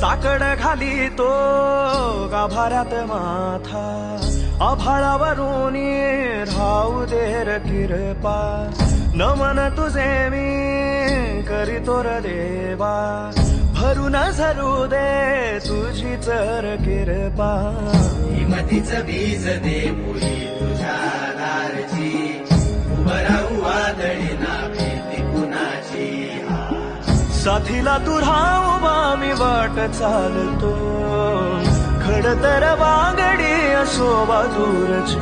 साकड घाली तो गाभाऱ्यात माथा, आभाळावरून राहू देर किरपा, नमन तुझे मी करीतो र देवा, भरून झरू दे तुझी चर किरपा. हिमतीच बीज दे मुळी तुझ्या दारची, उभं राहू वादळी ना भीती कुणाची. साथीला तू राहूबा मी वाट चालतो, खडतर वागडी असो बाजूरची.